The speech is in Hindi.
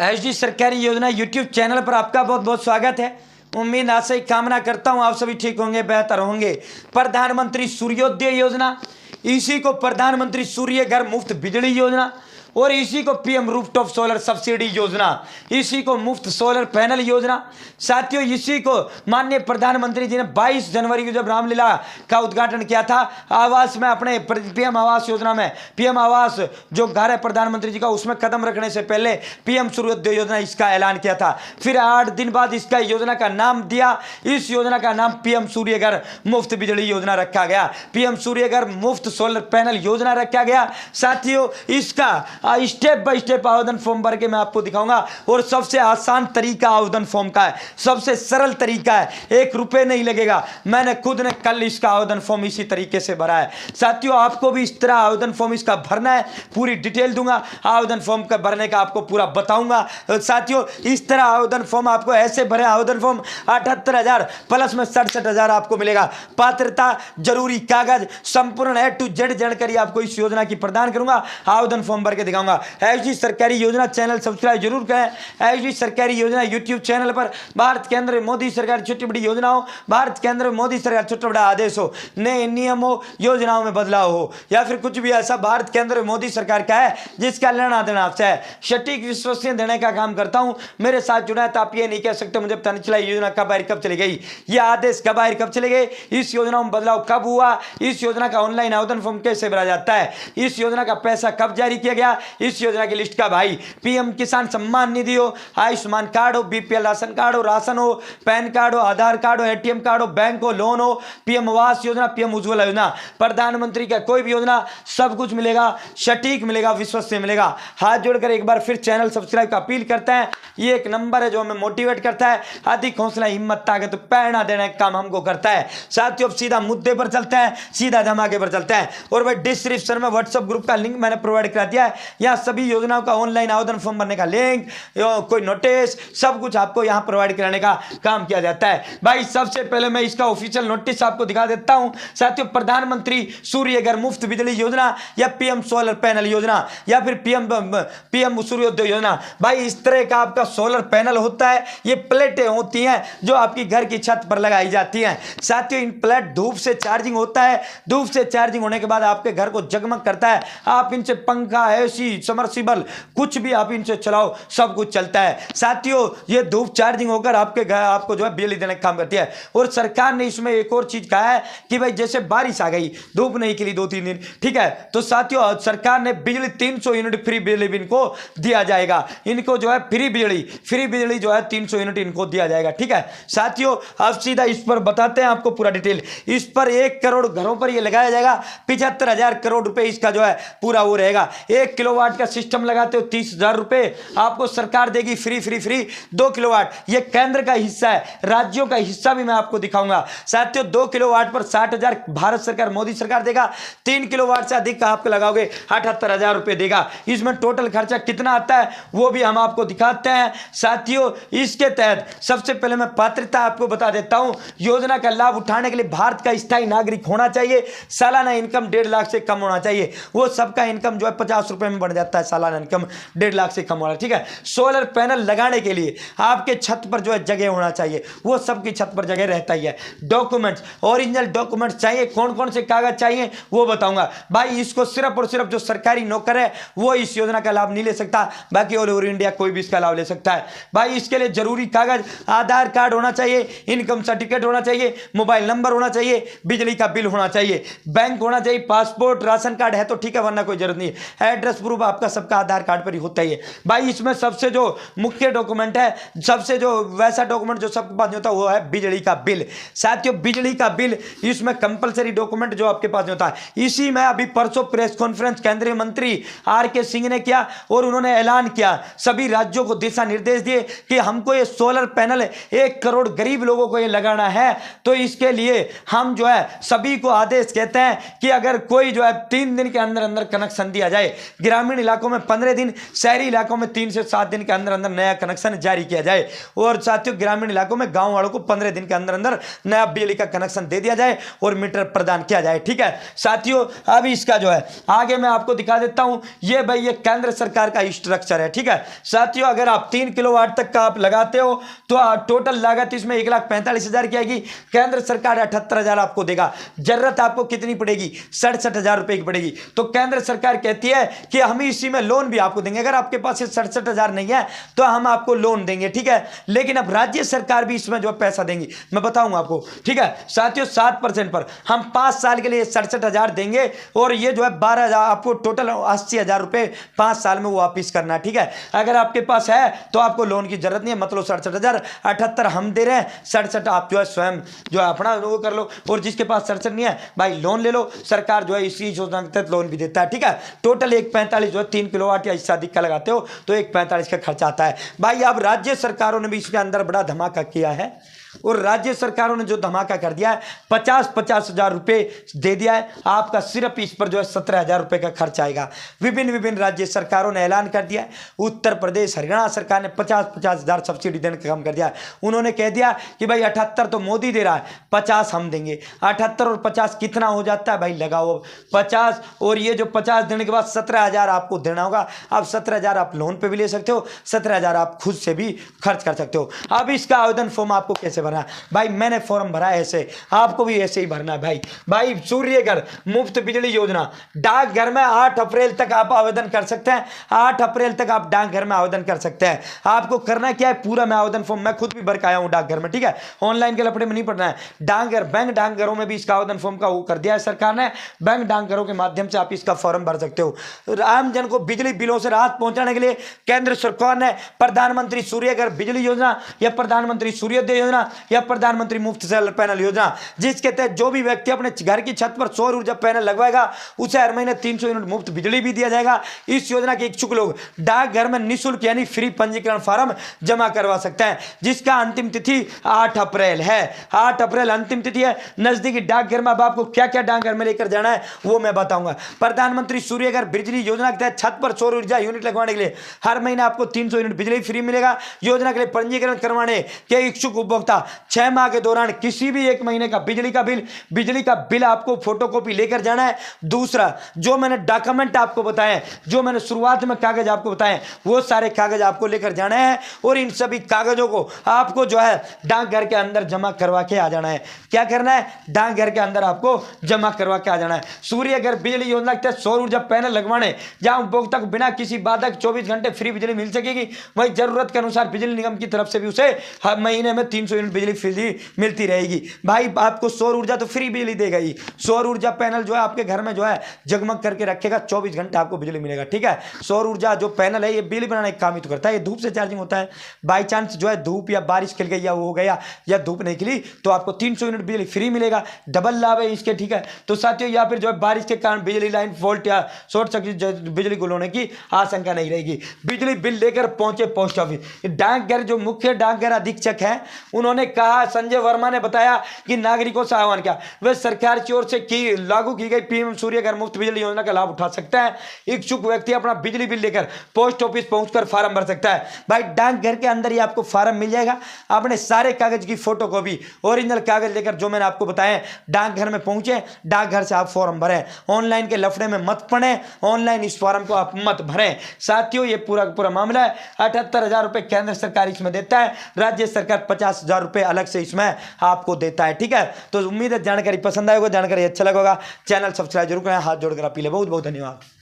एचडी सरकारी योजना यूट्यूब चैनल पर आपका बहुत बहुत स्वागत है। उम्मीद आशा ही कामना करता हूं आप सभी ठीक होंगे, बेहतर होंगे। प्रधानमंत्री सूर्योदय योजना, इसी को प्रधानमंत्री सूर्य घर मुफ्त बिजली योजना और इसी को पीएम रूफटॉप सोलर सब्सिडी योजना, इसी को मुफ्त सोलर पैनल योजना। साथियों, इसी को माननीय प्रधानमंत्री जी ने 22 जनवरी को जब रामलीला का उद्घाटन किया था, आवास में अपने पीएम आवास योजना में, पीएम आवास जो घर है प्रधानमंत्री जी का, उसमें कदम रखने से पहले पीएम सूर्योदय योजना इसका ऐलान किया था। फिर 8 दिन बाद इसका योजना का नाम दिया, इस योजना का नाम पीएम सूर्य घर मुफ्त बिजली योजना रखा गया, पीएम सूर्य घर मुफ्त सोलर पैनल योजना रखा गया। साथियों, इसका स्टेप बाय स्टेप आवेदन फॉर्म भर के मैं आपको दिखाऊंगा और सबसे आसान तरीका आवेदन फॉर्म का है, सबसे सरल तरीका है, 1 रुपए नहीं लगेगा। मैंने खुद ने कल इसका आवेदन फॉर्म इसी तरीके से भरा है। साथियों, आपको भी इस तरह आवेदन फॉर्म इसका भरना है, पूरी डिटेल दूंगा, आवेदन फॉर्म का भरने का आपको पूरा बताऊंगा। साथियों, इस तरह आवेदन फॉर्म आपको ऐसे भरे, आवेदन फॉर्म 78,000 प्लस में 67,000 आपको मिलेगा। पात्रता, जरूरी कागज, संपूर्ण A to Z जानकारी आपको इस योजना की प्रदान करूंगा, आवेदन फॉर्म भर के दिखाऊंगा। एचडी सरकारी योजना चैनल सब्सक्राइब जरूर करें। एचडी सरकारी योजना यूट्यूब चैनल पर भारत केंद्र में मोदी सरकार छोटी बड़ी योजनाओं, भारत केंद्र में मोदी सरकार छोटा बड़ा आदेश हो, नए नियम हो, योजनाओं में बदलाव हो, या फिर कुछ भी ऐसा भारत केंद्र में मोदी सरकार का है जिसका लेना देना आपसे है, सटीक विश्वसनीय देने का काम करता हूं। मेरे साथ जुड़ा है तो आप ये नहीं कह सकते मुझे पता नहीं चला योजना कब आई कब चली गई, ये आदेश कब आए कब चले गए, इस योजना में बदलाव कब हुआ, इस योजना का ऑनलाइन आवेदन फॉर्म कैसे भरा जाता है, इस योजना का पैसा कब जारी किया गया, इस योजना की लिस्ट का भाई पीएम किसान सम्मान निधि हो, आयुष्मान कार्ड हो, बीपीएल राशन कार्ड हो, राशन हो, पैन कार्ड हो, आधार कार्ड हो, एटीएम कार्ड हो, बैंक हो, लोन हो, पीएम आवास योजना, पीएम उज्ज्वला योजना, प्रधानमंत्री का कोई भी योजना, सब कुछ मिलेगा, सटीक मिलेगा, विश्वसनीय मिलेगा। हाथ जोड़कर एक बार फिर चैनल सब्सक्राइब का अपील करते हैं। ये एक नंबर है जो हमें मोटिवेट करता है, अधिक हौसला, हिम्मत, ताकत, प्रेरणा देने का काम हमको करता है। साथियों, अब सीधा मुद्दे पर चलते हैं, सीधा धमाके पर चलते हैं। और भाई डिस्क्रिप्शन में व्हाट्सएप ग्रुप का लिंक मैंने प्रोवाइड करा दिया है, यहाँ सभी योजनाओं का ऑनलाइन आवेदन फॉर्म भरने का लिंक, कोई नोटिस, सब कुछ आपको यहाँ प्रोवाइड कराने का काम किया जाता है। भाई सबसे पहले मैं इसका ऑफिशियल नोटिस आपको दिखा देता हूं। साथियों, प्रधानमंत्री सूर्य घर मुफ्त बिजली योजना या पीएम सोलर पैनल योजना या फिर पीएम सूर्योदय योजना, भाई इस तरह का आपका सोलर पैनल होता है। ये प्लेटें होती हैं जो आपकी घर की छत पर लगाई जाती हैं। साथियों, इन प्लेट धूप से चार्जिंग होता है, धूप से चार्जिंग होने के बाद आपके घर को जगमग करता है। आप इनसे पंखा, एसी, समरसीबल, कुछ भी आप इनसे चलाओ, सब कुछ चलता है। साथियों, ये धूप चार्जिंग होकर आपके घर आपको जो है बिजली देने का काम करती है। और सरकार ने इसमें एक और चीज कहा है कि भाई जैसे बारिश आ गई, धूप नहीं खिली 2-3 दिन, ठीक है, तो साथियों सरकार ने बिजली 300 यूनिट फ्री बिजली इनको दिया जाएगा। इनको जो है फ्री बिजली जो है 300 यूनिट इनको दिया जाएगा, ठीक है। साथियों, अब सीधा इस पर बताते हैं आपको पूरा डिटेल। इस पर 1 करोड़ घरों पर ये लगाया जाएगा, 75,000 करोड़ रुपए इसका जो है पूरा वो रहेगा। 1 किलोवाट का सिस्टम लगाते हो 30,000 रुपए आपको सरकार देगी फ्री 2 किलोवाट। ये केंद्र का हिस्सा है, राज्यों का हिस्सा भी मैं आपको दिखाऊंगा। साथियों, 2 किलोवाट पर 60,000 भारत सरकार मोदी सरकार देगा, 3 किलोवाट से अधिक का आपको लगाओगे 78,000 रुपए देगा। इसमें टोटल खर्चा कितना आता है वो भी हम आपको दिखाते हैं। साथियों, इसके तहत सबसे पहले मैं पात्रता आपको बता देता हूं। योजना का लाभ उठाने के लिए भारत का स्थायी नागरिक होना चाहिए, सालाना इनकम 1.5 लाख से कम होना चाहिए। वो सबका इनकम जो है 50 रुपए में बढ़ जाता है, सालाना इनकम 1.5 लाख से कम होना, ठीक है। सोलर पैनल लगाने के लिए आपके छत पर जो है जगह होना चाहिए, वो सबकी छत पर जगह रहता ही है। डॉक्यूमेंट्स, ओरिजिनल डॉक्यूमेंट्स चाहिए, कौन कौन से कागज चाहिए वो बताऊंगा। भाई इसको सिर्फ और सिर्फ जो सरकारी नौकर है वो इस योजना का लाभ नहीं ले सकता, बाकी ऑल ओवर इंडिया कोई भी इसका लाभ ले सकता है। भाई इसके लिए जरूरी कागज, आधार कार्ड होना चाहिए, इनकम सर्टिफिकेट होना चाहिए, मोबाइल नंबर होना चाहिए, बिजली का बिल होना चाहिए, बैंक होना चाहिए, पासपोर्ट, राशन कार्ड है तो ठीक है, वरना कोई जरूरत नहीं है। एड्रेस प्रूफ आपका सबका आधार कार्ड पर ही होता ही है। भाई इसमें सबसे जो मुख्य डॉक्यूमेंट है, सबसे जो वैसा डॉक्यूमेंट जो सबके पास होता है वो है बिजली का बिल। साथियों, बिजली का बिल इसमें कंपलसरी डॉक्यूमेंट जो आपके पास होता है। इसी में अभी परसों प्रेस कॉन्फ्रेंस केंद्रीय मंत्री आर.के. सिंह ने किया और उन्होंने ऐलान किया, सभी राज्यों को दिशा निर्देश दिए कि हमको ये सोलर पैनल 1 करोड़ गरीब लोगों को ये लगाना है, तो इसके लिए हम जो है सभी को आदेश कहते हैं कि अगर कोई जो है 3 दिन के अंदर अंदर कनेक्शन दिया जाए, ग्रामीण इलाकों में 15 दिन, शहरी इलाकों में 3 से 7 दिन के अंदर अंदर नया कनेक्शन जारी किया जाए। और साथियों ग्रामीण इलाकों में गांव वालों को 15 दिन के अंदर अंदर नया बिजली का कनेक्शन दे दिया जाए और मीटर प्रदान किया जाए। ठीक है साथियों, अब इसका जो है आगे मैं आपको दिखा देता हूं। ये भाई ये केंद्र सरकार का स्ट्रक्चर है। ठीक है साथियों, अगर आप 3 किलोवाट तक का आप लगाते हो तो टोटल लागत इसमें 1,45,000 की आएगी। केंद्र सरकार 78,000 आपको देगा। जरूरत आपको कितनी पड़ेगी? 67,000 रुपए की पड़ेगी। तो केंद्र सरकार कहती है कि हम इसी में लोन भी आपको देंगे। अगर आपके पास 67,000 नहीं है तो हम आपको लोन देंगे। ठीक है, लेकिन अब राज्य सरकार भी इसमें जो पैसा देंगी, मैं बताऊंगा आपको। ठीक है साथियों, 7% पर हम 5 साल के लिए 67,000 देंगे और ये जो है 12,000 आपको टोटल 80,000 रुपए 5 साल में वो वापिस करना है। ठीक है, अगर आपके पास है तो आपको लोन की जरूरत नहीं है। मतलब 67,000, 78 हम दे रहे हैं, 67 आप जो है स्वयं जो है अपना वो कर लो। और जिसके पास 67 नहीं है भाई लोन ले लो, सरकार जो है इसी योजना के तहत लोन भी देता है। ठीक है, टोटल 1,45 जो है 3 किलोवाट या इससे अधिक का लगाते हो तो 1,45 का खर्चा आता है। भाई अब राज्य सरकारों ने भी इसके अंदर बड़ा धमाका किया है और राज्य सरकारों ने जो धमाका कर दिया है 50,000 रुपए दे दिया है। आपका सिर्फ इस पर जो है 17,000 रुपए का खर्च आएगा। विभिन्न राज्य सरकारों ने ऐलान कर दिया है। उत्तर प्रदेश, हरियाणा सरकार ने 50,000 सब्सिडी देने का काम कर दिया है। उन्होंने कह दिया कि भाई 78 तो मोदी दे रहा है, 50 हम देंगे। 78 और 50 कितना हो जाता है भाई? लगाओ 50 और ये जो 50 देने के बाद 17,000 आपको देना होगा। अब 17,000 आप लोन पे भी ले सकते हो, 17,000 आप खुद से भी खर्च कर सकते हो। अब इसका आवेदन फॉर्म आपको कैसे भरना? भाई मैंने फॉर्म भरा है ऐसे, आपको भी ऐसे ही भरना है। भाई सूर्य घर मुफ्त बिजली योजना डाकघर में 8 अप्रैल तक आप आवेदन कर सकते हैं। 8 अप्रैल तक आप डाकघर में आवेदन कर सकते हैं। आपको करना क्या है? पूरा मैं आवेदन फॉर्म मैं खुद भी भर के आया हूं डाकघर में। ठीक है, ऑनलाइन के लफड़े में नहीं पड़ना है। डाकघर, बैंक डाकघरों में भी इसका आवेदन फॉर्म का वो कर दिया है सरकार ने। बैंक डाकघरों के माध्यम से आप इसका फॉर्म भर सकते हो। आम जन को बिजली बिलों से राहत पहुंचाने के लिए केंद्र सरकार ने प्रधानमंत्री सूर्य घर बिजली योजना या प्रधानमंत्री सूर्योदय योजना या प्रधानमंत्री मुफ्त सोलर पैनल योजना, जिसके तहत जो भी व्यक्ति अपने घर की छत पर सौर ऊर्जा पैनल लगवाएगा उसे हर महीने 300 यूनिट मुफ्त बिजली भी दिया जाएगा। इस योजना के इच्छुक लोग डाकघर में निःशुल्क यानी फ्री पंजीकरण फॉर्म जमा करवा सकते हैं, जिसका अंतिम तिथि 8 अप्रैल है। 8 अप्रैल अंतिम तिथि है। नजदीकी डाकघर में अब आपको क्या क्या डाकघर में लेकर जाना है वो मैं बताऊंगा। प्रधानमंत्री सूर्य घर बिजली योजना के तहत छत पर सौर ऊर्जा यूनिट लगवाने के लिए हर महीने आपको 300 यूनिट बिजली फ्री मिलेगा। योजना के लिए पंजीकरण करवाने के इच्छुक उपभोक्ता 6 माह के दौरान किसी भी 1 महीने का बिजली का बिल आपको फोटोकॉपी लेकर जाना है। दूसरा, जो मैंने डॉक्यूमेंट आपको बताए, जो मैंने शुरुआत में कागज आपको बताए, वो सारे कागज आपको लेकर जाना है और इन सभी कागजों को आपको जो है डाकघर के अंदर जमा करवा के आ जाना है। क्या करना है? डाकघर के अंदर आपको जमा करवा के आ जाना है। सूर्य घर बिजली योजना के तहत सौर ऊर्जा पैनल लगवाने जहां उपभोक्ता को बिना किसी बाधा 24 घंटे फ्री बिजली मिल सकेगी, वही जरूरत के अनुसार बिजली निगम की तरफ से भी उसे हर महीने में 300 यूनिट बिजली फ्री मिलती रहेगी। भाई आपको सौर ऊर्जा तो फ्री बिजली देगा ही। सौर ऊर्जा पैनल जो है आपके घर में जो है जगमग करके रखेगा, 24 घंटे आपको बिजली मिलेगा। ठीक है, सौर ऊर्जा जो पैनल है ये बिजली बनाने का काम ही तो करता है। ये धूप से चार्जिंग होता है। बाई चांस जो है धूप या बारिश खिल गई या वो हो गया या धूप नहीं खिली तो आपको 300 यूनिट बिजली फ्री मिलेगा। डबल लाभ है इसके। ठीक है, तो साथियों या फिर जो है बारिश के कारण बिजली लाइन फॉल्ट या शॉर्ट सर्किट बिजली गुल होने की आशंका नहीं रहेगी। बिजली बिल लेकर पहुंचे पोस्ट ऑफिस। डाकघर जो मुख्य डाकघर अधीक्षक है उन्होंने कहा, संजय वर्मा ने बताया कि नागरिकों से आह्वान किया वे सरकार की ओर से लागू की गई पीएम सूर्य घर मुफ्त बिजली योजना का लाभ उठा सकते हैं। इच्छुक व्यक्ति अपना बिजली बिल लेकर पोस्ट ऑफिस पहुंचकर फार्म भर सकता है। भाई डाकघर के अंदर ही आपको फार्म मिल जाएगा। अपने सारे कागज की फोटोकॉपी ओरिजिनल कागज लेकर जो मैंने आपको बताया डाकघर में पहुंचे, डाकघर से आप फॉर्म भरें। ऑनलाइन के लफड़े में मत पड़े, ऑनलाइन इस फॉर्म को आप मत भरें। साथियों ये पूरा मामला है। 78,000 रुपए केंद्र सरकार इसमें देता है, राज्य सरकार 50,000 रुपए अलग से इसमें आपको देता है। ठीक है, तो उम्मीद है जानकारी पसंद आएगा, जानकारी अच्छा लगेगा। चैनल सब्सक्राइब जरूर करें। हाथ जोड़कर अपील है। बहुत बहुत धन्यवाद।